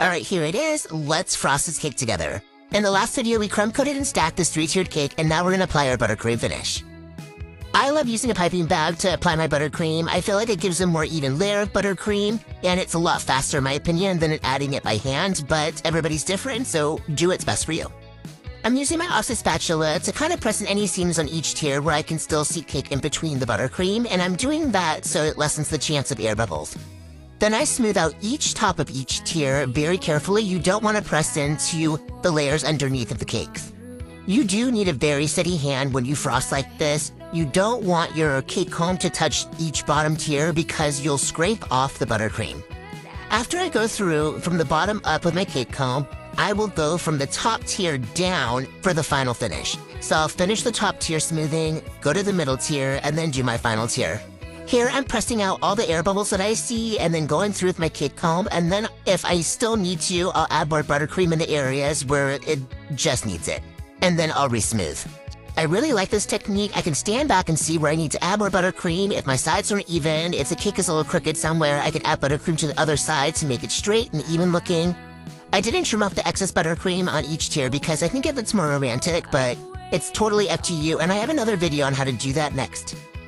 Alright, here it is. Let's frost this cake together. In the last video, we crumb-coated and stacked this 3-tiered cake, and now we're gonna apply our buttercream finish. I love using a piping bag to apply my buttercream. I feel like it gives a more even layer of buttercream, and it's a lot faster in my opinion than adding it by hand, but everybody's different, so do what's best for you. I'm using my Oxy spatula to kind of press in any seams on each tier where I can still see cake in between the buttercream, and I'm doing that so it lessens the chance of air bubbles. Then I smooth out each top of each tier very carefully. You don't want to press into the layers underneath of the cakes. You do need a very steady hand when you frost like this. You don't want your cake comb to touch each bottom tier because you'll scrape off the buttercream. After I go through from the bottom up with my cake comb, I will go from the top tier down for the final finish. So I'll finish the top tier smoothing, go to the middle tier, and then do my final tier. Here I'm pressing out all the air bubbles that I see and then going through with my cake comb, and then if I still need to, I'll add more buttercream in the areas where it just needs it. And then I'll re-smooth. I really like this technique. I can stand back and see where I need to add more buttercream. If my sides aren't even, if the cake is a little crooked somewhere, I can add buttercream to the other side to make it straight and even looking. I didn't trim off the excess buttercream on each tier because I think it looks more romantic, but it's totally up to you, and I have another video on how to do that next.